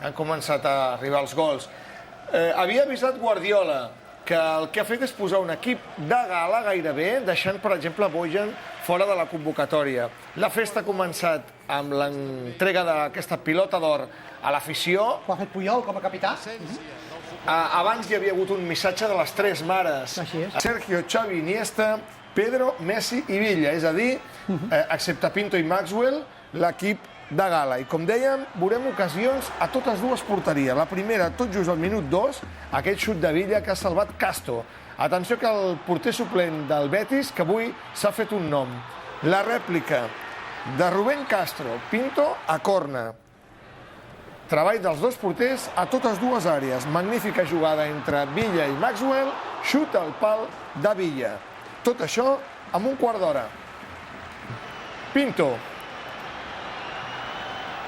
han començat a arribar els gols. Havia avisat Guardiola que el que ha fet és posar un equip de gala gairebé, deixant, per exemple, Bojan fora de la convocatòria. La festa ha començat amb l'entrega d'aquesta pilota d'or a l'afició. Ho ha fet Puyol com a capità. Abans hi havia hagut un missatge de les tres mares. Així és. Sergio, Xavi, Iniesta, Pedro, Messi i Villa. És a dir, excepte Pinto i Maxwell, l'equip de gala. I com dèiem, veurem ocasions a totes dues porteries. La primera, tot just al minut 2, aquest xut de Villa que ha salvat Castro. Atenció que el porter suplent del Betis, que avui s'ha fet un nom. La rèplica de Rubén Castro, Pinto a corna. Treball dels dos porters a totes dues àrees. Magnífica jugada entre Villa i Maxwell, xut al pal de Villa. Tot això amb un quart d'hora. Pinto.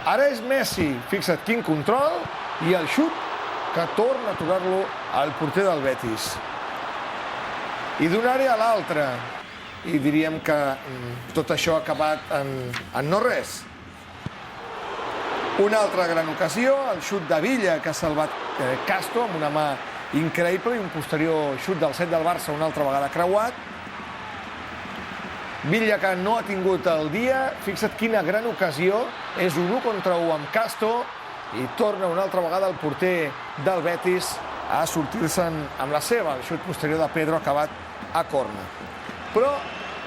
Ara és Messi, fixa't quin control, i el xut que torna a aturar-lo al porter del Betis. I d'una àrea a l'altra. I diríem que tot això ha acabat en no res. Una altra gran ocasió, el xut de Villa, que ha salvat Castro amb una mà increïble, i un posterior xut del set del Barça una altra vegada creuat. Villa, que no ha tingut el dia, fixa't quina gran ocasió, és un 1 contra 1 amb Castro, i torna una altra vegada el porter del Betis a sortir-se'n amb la seva. El xut posterior de Pedro ha acabat a corna. Però,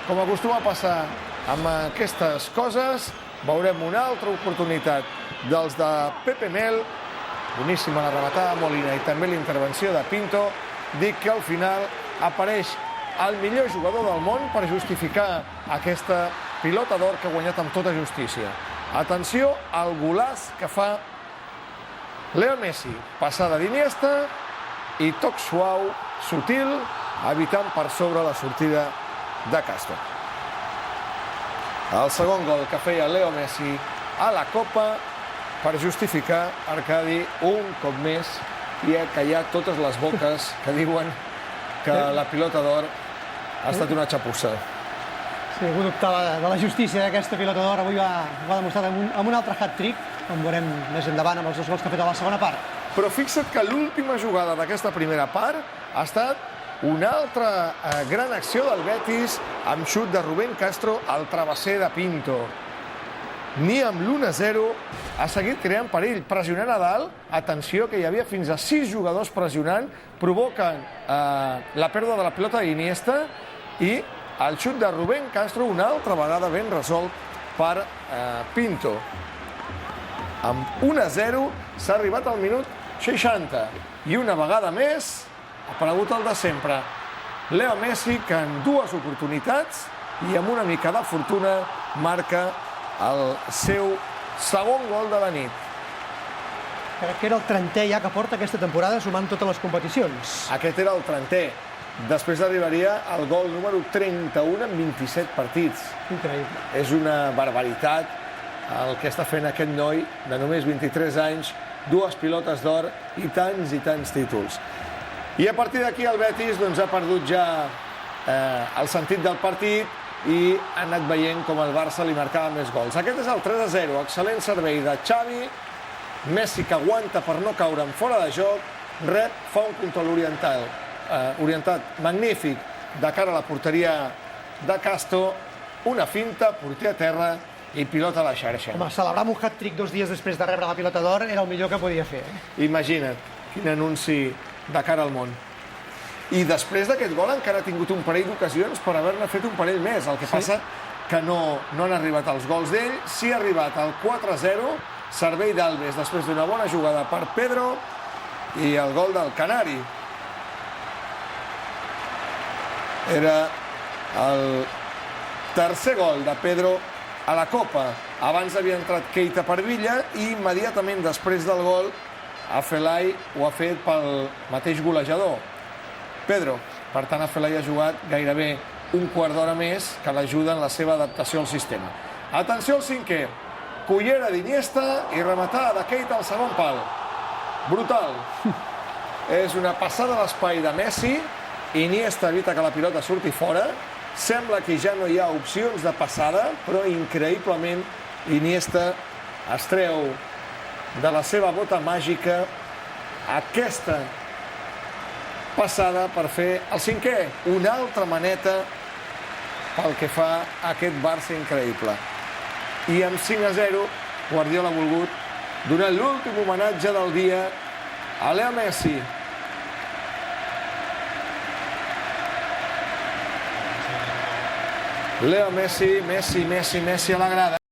com acostuma a passar amb aquestes coses, veurem una altra oportunitat dels de Pepe Mel. Boníssima la rematada de Molina i també la intervenció de Pinto. Dic que al final apareix el millor jugador del món per justificar aquesta pilota d'or que ha guanyat amb tota justícia. Atenció al golaç que fa Leo Messi. Passada d'Iniesta i toc suau, sutil, evitant per sobre la sortida de Castro. El segon gol que feia Leo Messi a la Copa per justificar, Arcadi, un cop més, i ha callat totes les boques que diuen que la pilota d'or ha estat una xapussa. Sí, algú dubtava de la justícia d'aquesta pilota d'or. Avui ho ha demostrat amb un altre hat-trick, com veurem més endavant amb els dos gols que ha fet a la segona part. Però fixa't que l'última jugada d'aquesta primera part ha estat una altra gran acció del Betis amb xut de Rubén Castro al travesser de Pinto. Ni amb l'1-0 ha seguit creant perill, pressionant a dalt. Atenció, que hi havia fins a 6 jugadors pressionant, provoquen la pèrdua de la pilota d'Iniesta i el xut de Rubén Castro una altra vegada ben resolt per Pinto. Amb 1-0 s'ha arribat al minut 60 i una vegada més ha aparegut el de sempre. Leo Messi, que en dues oportunitats i amb una mica de fortuna marca el seu segon gol de la nit. Crec que era el 30è ja que porta aquesta temporada sumant totes les competicions. Aquest era el 30è. Després arribaria el gol número 31 en 27 partits. Increïble. És una barbaritat el que està fent aquest noi de només 23 anys, 2 pilotes d'or i tants títols. I a partir d'aquí el Betis ha perdut ja el sentit del partit i ha anat veient com el Barça li marcava més gols. Aquest és el 3-0, excel·lent servei de Xavi. Messi, que aguanta per no caure en fora de joc, rep, fa un control orientat magnífic de cara a la porteria de Castro, una finta, porter a terra i pilota a la xarxa. Home, celebrar un hat-trick 2 dies després de rebre la pilota d'or era el millor que podia fer. Imagina't, quin anunci de cara al món. I després d'aquest gol encara ha tingut un parell d'ocasions per haver-ne fet un parell més. El que passa que no han arribat els gols d'ell. Sí ha arribat el 4-0, servei d'Alves després d'una bona jugada per Pedro i el gol del Canari. Era el tercer gol de Pedro a la Copa. Abans havia entrat Keita per Villa i immediatament després del gol Afelai ho ha fet pel mateix golejador, Pedro. Per tant, Afelai ha jugat gairebé un quart d'hora més que l'ajuda en la seva adaptació al sistema. Atenció al cinquè. Cullera d'Iniesta i rematada de Keita al segon pal. Brutal. És una passada a l'espai de Messi. Iniesta evita que la pilota surti fora. Sembla que ja no hi ha opcions de passada, però increïblement Iniesta es treu de la seva bota màgica aquesta passada per fer el 5è. Una altra maneta pel que fa a aquest Barça increïble. I amb 5-0, Guardiola ha volgut donar l'últim homenatge del dia a Leo Messi. Leo Messi, Messi a la grada.